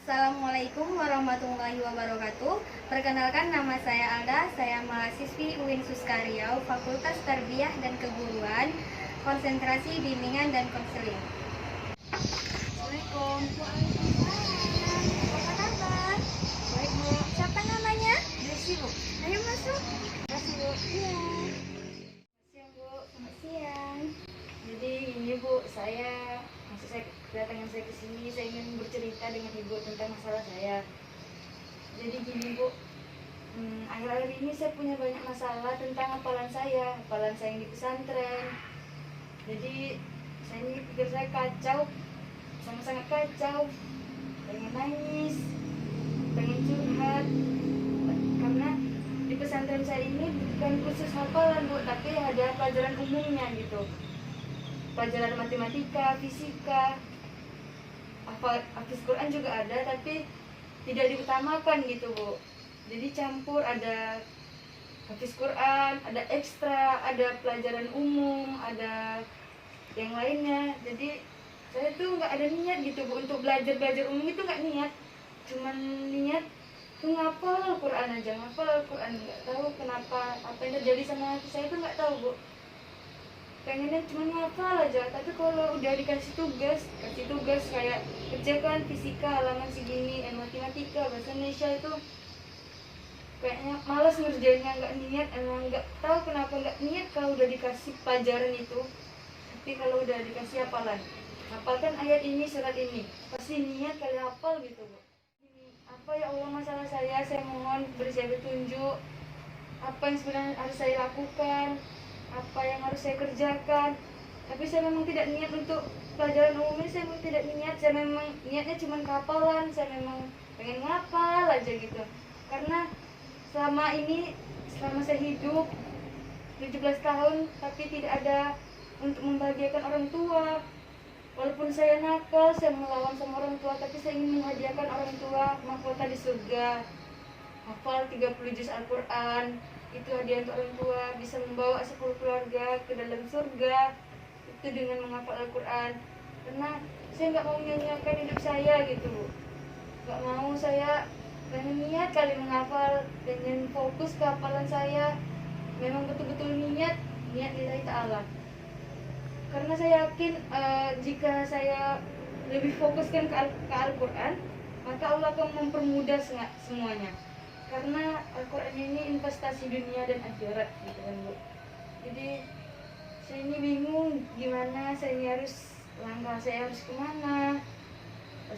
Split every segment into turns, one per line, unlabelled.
Assalamualaikum warahmatullahi wabarakatuh. Perkenalkan, nama saya Alda. Saya mahasiswi UIN Suskariau, Fakultas Tarbiyah dan Keguruan, konsentrasi bimbingan dan konseling.
Assalamualaikum.
Waalaikumsalam. Apa kabar?
Baik, Bu.
Siapa namanya?
Desi, Bu.
Ayo masuk.
Makasih, Bu.
Iya.
Siang, Bu.
Selamat siang.
Jadi ini, Bu, kedatangan saya ke sini, saya ingin bercerita dengan Ibu tentang masalah saya. Jadi gini, Bu. Akhir-akhir ini saya punya banyak masalah tentang hafalan saya yang di pesantren. Jadi saya ini pikir saya kacau, sangat-sangat kacau. Pengen nangis, pengen curhat. Karena di pesantren saya ini bukan khusus hafalan, Bu, tapi ada pelajaran umumnya gitu. Pelajaran matematika, fisika, hafiz Quran juga ada, tapi tidak diutamakan gitu, Bu. Jadi campur, ada hafiz Quran, ada ekstra, ada pelajaran umum, ada yang lainnya. Jadi saya tuh nggak ada niat gitu, Bu, untuk belajar umum itu nggak niat. Cuman niat tuh ngapal Al-Quran aja, ngapal Al-Quran. Nggak tahu kenapa, apa yang terjadi sama hati saya tuh nggak tahu, Bu. Pengennya cuma ngapal aja, tapi kalau udah dikasih tugas kayak kerjakan fisika halaman segini, matematika, bahasa Indonesia, itu kayaknya malas ngerjainnya, nggak niat. Emang nggak tahu kenapa nggak niat kalau udah dikasih pelajaran itu. Tapi kalau udah dikasih hafalkan ayat ini, surat ini, pasti niat kali hafal gitu, Bu. Apa ya Allah masalah saya mohon beri saya petunjuk. Apa yang sebenarnya harus saya lakukan, apa yang harus saya kerjakan. Tapi saya memang tidak niat untuk pelajaran umum ini, saya memang tidak niat. Saya memang niatnya cuma kehafalan, saya memang pengen ngapal aja gitu. Karena selama saya hidup 17 tahun, tapi tidak ada untuk membahagiakan orang tua. Walaupun saya nakal, saya melawan sama orang tua, tapi saya ingin menghadiahkan orang tua mahkota di surga. Hafal 30 juz Al-Quran, itu hadiah untuk orang tua, bisa membawa 10 keluarga ke dalam surga, itu dengan menghafal Al-Quran. Karena saya nggak mau menyanyiakan hidup saya gitu, nggak mau. Saya pengen niat kali menghafal, pengen fokus ke hafalan saya, memang betul-betul niat lillahi ta'ala. Karena saya yakin jika saya lebih fokuskan ke Al-Quran, maka Allah akan mempermudah semuanya. Karena Al-Quran ini investasi dunia dan akhirat gitu kan, Bu. Jadi saya ini bingung gimana langkah saya harus kemana,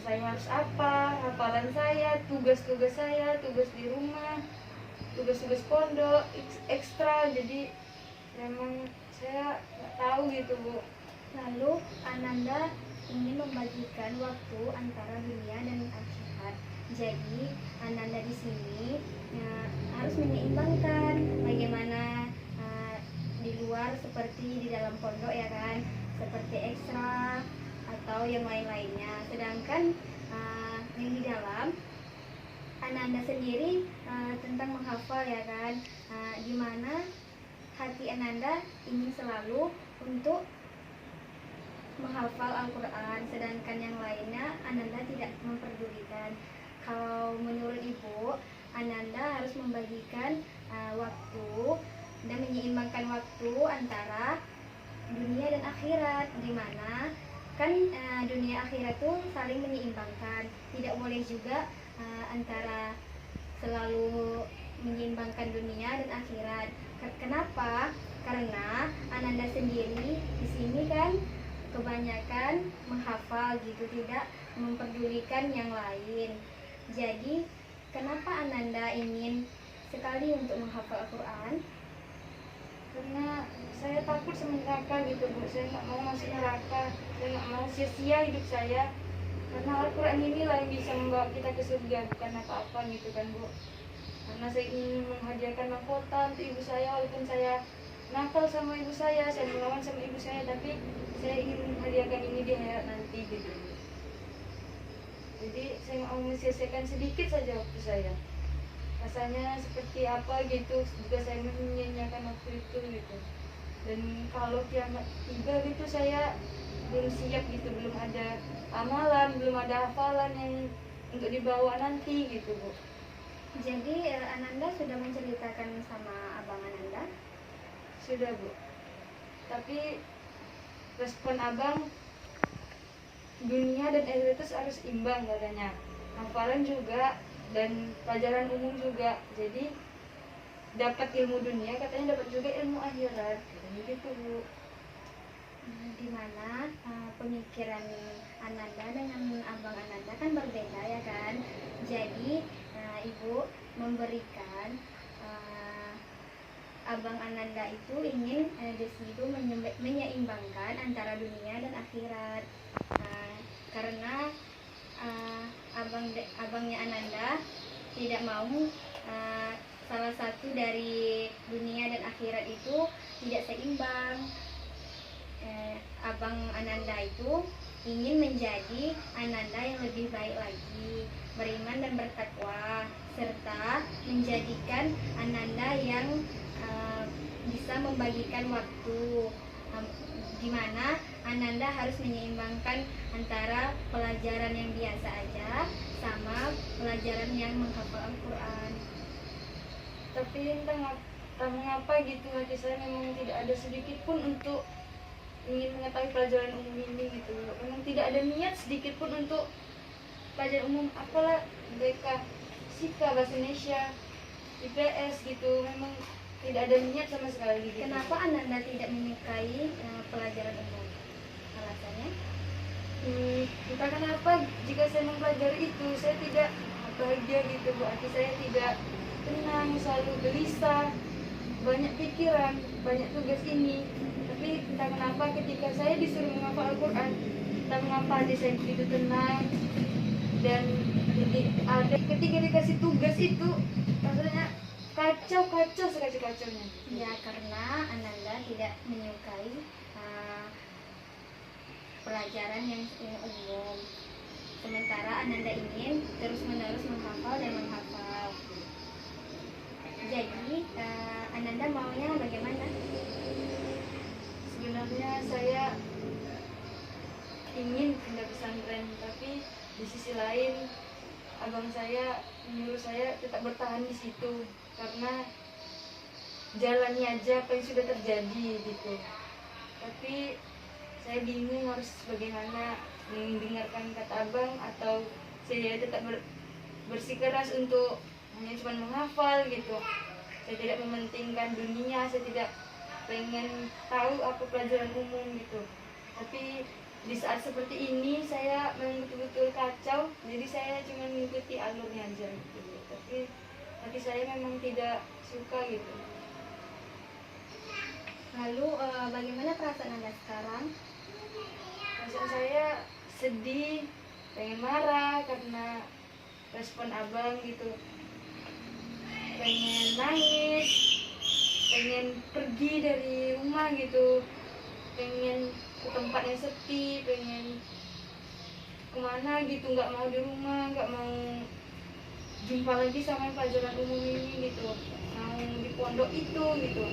saya harus apa, hafalan saya, tugas-tugas saya, tugas di rumah, tugas-tugas pondok, ekstra. Jadi memang saya nggak tahu gitu, Bu.
Lalu Ananda ingin membagikan waktu antara dunia dan akhirat. Jadi Ananda di sini harus menyeimbangkan bagaimana di luar seperti di dalam pondok, ya kan, seperti ekstra atau yang lain-lainnya. Sedangkan yang di dalam Ananda sendiri tentang menghafal, ya kan, di mana hati Ananda ingin selalu untuk menghafal Al-Quran, sedangkan yang lainnya Ananda tidak memperdulikan. Kalau menurut Ibu, Ananda harus membagikan waktu dan menyeimbangkan waktu antara dunia dan akhirat, di mana kan dunia akhirat itu saling menyeimbangkan. Tidak boleh juga antara selalu menyeimbangkan dunia dan akhirat. Kenapa? Karena Ananda sendiri di sini kan kebanyakan menghafal gitu, tidak memperdulikan yang lain. Jadi kenapa Ananda ingin sekali untuk menghafal Al-Quran? Karena saya takut sama neraka gitu, Bu. Saya nggak mau masuk neraka, saya nggak mau sia-sia hidup saya. Karena Al-Quran inilah yang bisa membawa kita ke surga, bukan apa-apa gitu kan, Bu. Karena saya ingin menghadiahkan mahkota untuk ibu saya, walaupun saya nakal sama ibu saya melawan sama ibu saya, tapi saya ingin menghadiahkan ini di akhirat nanti gitu. Jadi saya mau mensia-siakan sedikit saja waktu saya. Rasanya seperti apa gitu jika saya menyanyiakan waktu itu gitu. Dan kalau kiamat tiba gitu, saya belum siap gitu, belum ada amalan, belum ada hafalan yang
untuk dibawa nanti gitu Bu.
Jadi Ananda sudah menceritakan sama abang Ananda?
Sudah Bu, tapi respon abang, dunia dan estetis harus imbang katanya, hafalan juga dan pelajaran umum juga, jadi dapat ilmu dunia katanya dapat juga ilmu akhirat katanya gitu Bu.
Di mana pemikiran Ananda dengan abang Ananda kan berbeda ya kan. Jadi ibu memberikan abang Ananda itu ingin di situ menyeimbangkan antara dunia dan akhirat. Karena abangnya Ananda tidak mau salah satu dari dunia dan akhirat itu tidak seimbang. Abang Ananda itu ingin menjadi Ananda yang lebih baik lagi, beriman dan bertakwa, serta menjadikan Ananda yang bisa membagikan waktu, di mana Ananda harus menyeimbangkan antara pelajaran yang biasa aja sama pelajaran yang menghafal Al-Quran.
Tapi entah mengapa gitu hati saya memang tidak ada sedikit pun untuk ingin mengetahui pelajaran umum ini gitu. Memang tidak ada niat sedikit pun untuk pelajaran umum, apalah BK, Fisika, Bahasa Indonesia, IPS gitu. Memang tidak ada niat sama sekali gitu.
Kenapa Ananda tidak menyukai pelajaran umum? Alasannya?
Entah kenapa jika saya mempelajari itu saya tidak bahagia gitu Bu. Hati saya tidak tenang, selalu gelisah, banyak pikiran, banyak tugas ini. Tapi entah kenapa ketika saya disuruh menghafal Al-Quran, entah mengapa hati saya begitu tenang. Dan ketika dikasih tugas itu rasanya kacau sekacau-kacaunya.
Ya, karena Ananda tidak menyukai pelajaran yang umum. Sementara Ananda ingin terus-menerus menghafal dan menghafal. Jadi Ananda maunya bagaimana?
Sebenarnya saya ingin pindah pesantren, tapi di sisi lain abang saya menyuruh saya tetap bertahan di situ karena jalani aja apa yang sudah terjadi gitu. Tapi saya bingung harus bagaimana, mendengarkan kata abang atau saya tetap bersikeras untuk hanya cuma menghafal gitu. Saya tidak mementingkan dunia, saya tidak pengen tahu apa pelajaran umum gitu. Tapi di saat seperti ini saya memang betul-betul kacau, jadi saya cuma mengikuti alurnya aja gitu. Tapi hati saya memang tidak suka gitu.
Lalu bagaimana perasaan Anda sekarang?
Perasaan saya sedih, pengen marah karena respon abang gitu, pengen nangis, pengen pergi dari rumah gitu, pengen ke tempat yang sepi, pengen kemana gitu, nggak mau di rumah, nggak mau jumpa lagi sama pelajaran umum ini gitu, mau di pondok itu gitu.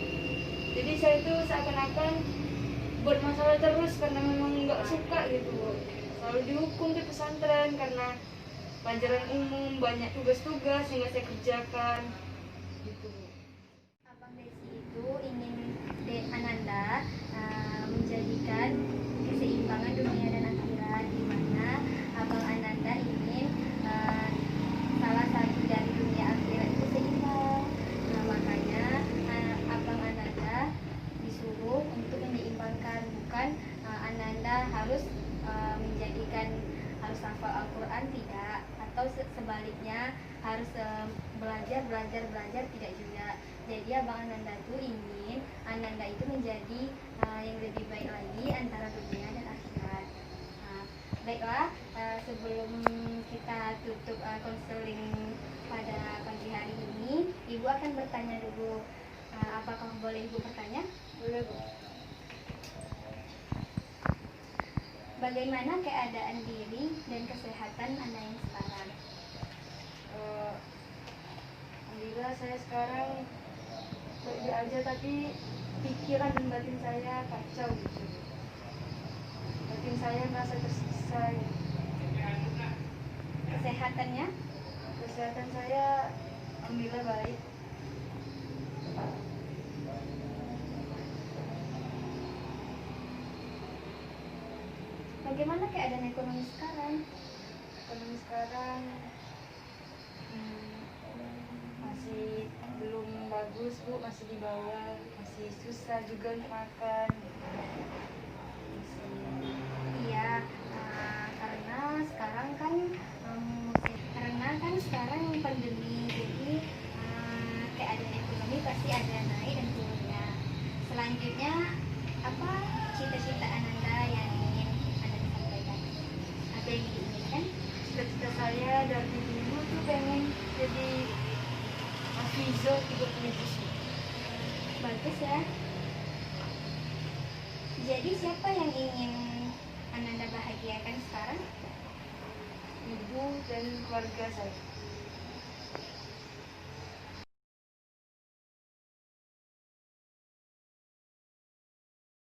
Jadi saya itu seakan-akan buat masalah terus karena memang nggak suka gitu, selalu dihukum di pesantren karena pelajaran umum banyak tugas-tugas yang nggak saya kerjakan gitu.
Abang Desi itu ingin Ananda menjadikan keseimbangan dunia dan akhirat, di mana abang Ananda ingin salah satu dari dunia akhirat itu seimbang. Makanya abang Ananda disuruh untuk menyeimbangkan, bukan Ananda harus harus hafal Al-Quran, tidak, atau sebaliknya harus belajar tidak juga. Jadi abang Ananda itu ingin Ananda itu menjadi yang lebih baik lagi antara dunia dan akhirat. Baiklah, sebelum kita tutup konseling pada pagi hari ini, Ibu akan bertanya dulu. Apakah boleh Ibu bertanya?
Boleh Bu.
Bagaimana keadaan diri dan kesehatan Anda yang sekarang?
Alhamdulillah saya sekarang kerja aja, tapi pikiran dan batin saya kacau gitu. Batin saya merasa tersiksa gitu.
kesehatannya?
Kesehatan saya alhamdulillah baik.
Bagaimana keadaan ekonomi sekarang?
Ekonomi sekarang masih belum bagus Bu, masih di bawah, masih susah juga untuk makan.
Iya, karena sekarang kan sekarang pandemi, jadi keadaan ekonomi pasti ada naik dan turunnya. Selanjutnya, apa cita-cita Ananda yang ingin Anda sampaikan? Apa yang diinginkan?
Cita-cita saya dari dulu tuh pengen jadi Hafizo 30 juz.
Bagus ya. Jadi siapa yang ingin Ananda bahagiakan sekarang?
Ibu dan keluarga saya.